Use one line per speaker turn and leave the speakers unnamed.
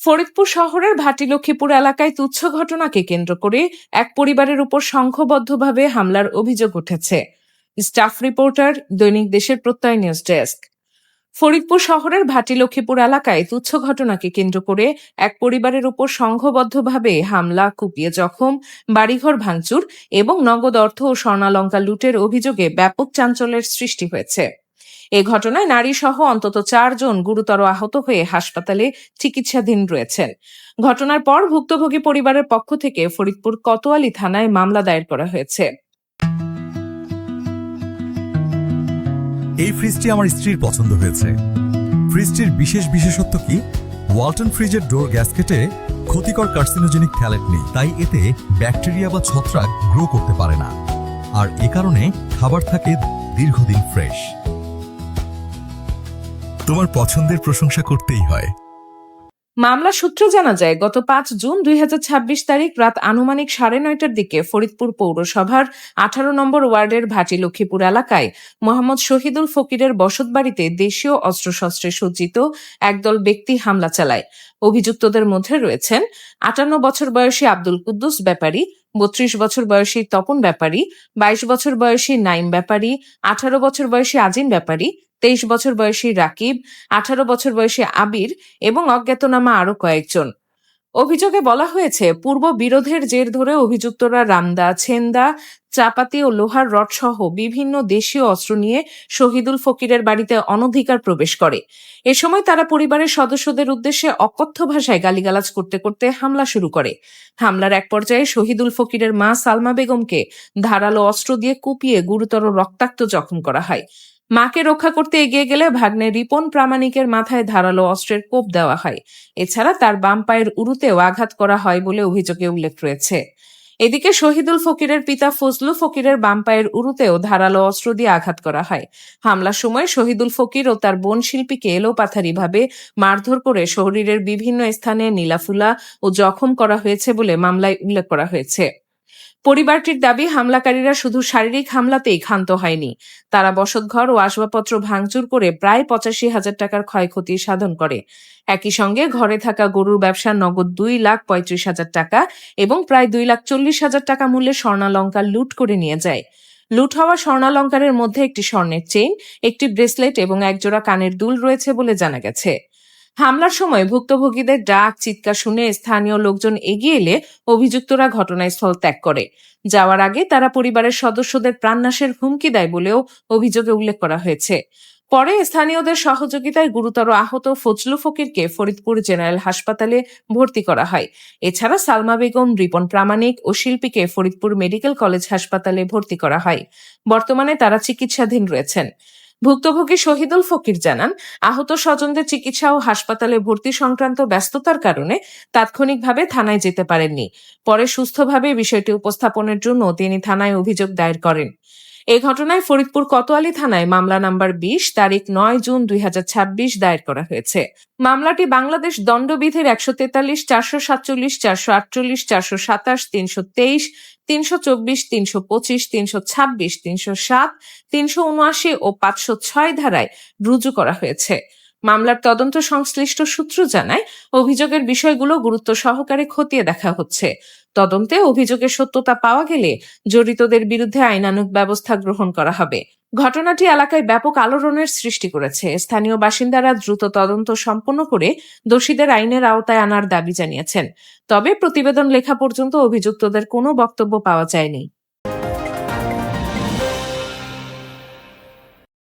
ফরিদপুর শহরের ভাটিলক্ষ্মীপুর এলাকায় তুচ্ছ ঘটনাকে কেন্দ্র করে এক পরিবারের উপর সংঘবদ্ধভাবে হামলার অভিযোগ উঠেছে। স্টাফ রিপোর্টার, দৈনিক দেশের প্রত্যয় নিউজ ডেস্ক। ফরিদপুর শহরের ভাটিলক্ষ্মীপুর এলাকায় তুচ্ছ ঘটনাকে কেন্দ্র করে এক পরিবারের উপর সংঘবদ্ধভাবে হামলা, কুপিয়ে জখম, বাড়িঘর ভাঙচুর এবং নগদ অর্থ ও স্বর্ণালঙ্কার লুটের অভিযোগে ব্যাপক চাঞ্চল্যের সৃষ্টি হয়েছে। এ ঘটনায় নারী সহ অন্তত 4 জন গুরুতর আহত হয়ে হাসপাতালে চিকিৎসাধীন রয়েছেন। ঘটনার পর ভুক্তভোগী পরিবারের পক্ষ থেকে ফরিদপুর কোতোয়ালি থানায় মামলা দায়ের করা হয়েছে।
এই ফ্রিজটি আমার স্ত্রীর পছন্দ হয়েছে। ফ্রিজটির বিশেষত্ব কি? ওয়ালটন ফ্রিজের ডোর গ্যাসকেটে ক্ষতিকর কার্সিনোজেনিক ফ্যালেট নেই, তাই এতে ব্যাকটেরিয়া বা ছত্রাক গ্রো করতে পারে না, আর এ কারণে খাবার থাকে দীর্ঘদিন ফ্রেশ। তোমার পছন্দের প্রশংসা করতেই হয়।
মামলা সূত্রে জানা যায়, গত 5 জুন 2026 তারিখ রাত আনুমানিক 9:30টার দিকে ফরিদপুর পৌরসভার 18 নম্বর ওয়ার্ডের ভাটিলক্ষ্মীপুর এলাকায় মোহাম্মদ শহীদুল ফকিরের বসতবাড়িতে দেশীয় অস্ত্রশস্ত্রে সজ্জিত একদল ব্যক্তি হামলা চালায়। অভিযুক্তদের মধ্যে রয়েছেন 58 বছর বয়সী আব্দুল কুদ্দুস ব্যাপারী, 32 বছর বয়সী তপন ব্যাপারী, 22 বছর বয়সী নাইম ব্যাপারী, 18 বছর বয়সী আজিম ব্যাপারী, 23 বছর বয়সী রাকিব, 18 বছর বয়সী আবির এবং অজ্ঞাতনামা আরো কয়েকজন। অভিযোগে বলা হয়েছে, পূর্ব বিরোধের জের ধরে অভিযুক্তরা রামদা, ছেন্দা, চাপাতি ও লোহার রড সহ বিভিন্ন দেশীয় অস্ত্র নিয়ে শহীদুল ফকিরের বাড়িতে অনধিকার প্রবেশ করে। এ সময় তারা পরিবারের সদস্যদের উদ্দেশ্যে অকথ্য ভাষায় গালিগালাজ করতে করতে হামলা শুরু করে। হামলার এক পর্যায়ে শহীদুল ফকিরের মা সালমা বেগমকে ধারালো অস্ত্র দিয়ে কুপিয়ে গুরুতর রক্তাক্ত জখম করা হয়। মাকে রক্ষা করতে এগিয়ে গেলে ভাগ্নে রিপন প্রামাণিকের মাথায় ধারালো অস্ত্রের কোপ দেওয়া হয়। এছাড়া তার বাম পায়ের উরুতেও আঘাত করা হয় বলে অভিযোগে উল্লেখ রয়েছে। এদিকে শহীদুল ফকিরের পিতা ফজলু ফকিরের বাম পায়ের উরুতেও ধারালো অস্ত্র দিয়ে আঘাত করা হয়। হামলার সময় শহীদুল ফকির ও তার বোন শিল্পীকে এলোপাথারিভাবে মারধর করে শরীরের বিভিন্ন স্থানে নীলাফুলা ও জখম করা হয়েছে বলে মামলায় উল্লেখ করা হয়েছে। পরিবারটির দাবি, হামলাকারীরা শুধু শারীরিক হামলাতেই ক্ষান্ত হয়নি, তারা বসতঘর ও আসবাবপত্র ভাঙচুর করে প্রায় 85,000 টাকার ক্ষয়ক্ষতি সাধন করে। একই সঙ্গে ঘরে থাকা গরুর ব্যবসার নগদ 2,35,000 টাকা এবং প্রায় 2,40,000 টাকা মূল্যের স্বর্ণালঙ্কার লুট করে নিয়ে যায়। লুট হওয়া স্বর্ণালঙ্কারের মধ্যে একটি স্বর্ণের চেইন, একটি ব্রেসলেট এবং একজোড়া কানের দুল রয়েছে বলে জানা গেছে। হামলার সময় ভুক্তভোগীদের ডাক চিৎকার শুনে স্থানীয় লোকজন এগিয়ে এলে অভিযুক্তরা ঘটনাস্থল ত্যাগ করে। যাওয়ার আগে তারা পরিবারের সদস্যদের প্রাণনাশের হুমকি দেয় বলেও অভিযোগে উল্লেখ করা হয়েছে। পরে স্থানীয়দের সহযোগিতায় গুরুতর আহত ফজলু ফকিরকে ফরিদপুর জেনারেল হাসপাতালে ভর্তি করা হয়। এছাড়া সালমা বেগম, রিপন প্রামাণিক ও শিল্পীকে ফরিদপুর মেডিকেল কলেজ হাসপাতালে ভর্তি করা হয়। বর্তমানে তারা চিকিৎসাধীন রয়েছেন। ভুক্তভোগী শহীদুল ফকির জানান, আহত স্বজনদের চিকিৎসা ও হাসপাতালে ভর্তি সংক্রান্ত ব্যস্ততার কারণে তাৎক্ষণিকভাবে থানায় যেতে পারেননি। পরে সুস্থভাবে বিষয়টি উপস্থাপনের জন্য তিনি থানায় অভিযোগ দায়ের করেন। এই ঘটনায় ফরিদপুর কোতোয়ালি থানায় মামলা নাম্বার 20 তারিখ 9 জুন 2026 দায়ের করা হয়েছে। মামলাটি বাংলাদেশ দণ্ডবিধির 143, 447, 448, 427, 323, 324, 325, 326, 307, 379 ও 506 ধারায় রুজু করা হয়েছে। মামলার তদন্ত সংশ্লিষ্ট সূত্র জানায়, অভিযোগের বিষয়গুলো গুরুত্ব সহকারে খতিয়ে দেখা হচ্ছে। তদন্তে অভিযোগের সত্যতা পাওয়া গেলে জড়িতদের বিরুদ্ধে আইনানুগ ব্যবস্থা গ্রহণ করা হবে। ঘটনাটি এলাকায় ব্যাপক আলোড়নের সৃষ্টি করেছে। স্থানীয় বাসিন্দারা দ্রুত তদন্ত সম্পন্ন করে দোষীদের আইনের আওতায় আনার দাবি জানিয়েছেন। তবে প্রতিবেদন লেখা পর্যন্ত অভিযুক্তদের কোনো বক্তব্য পাওয়া যায়নি।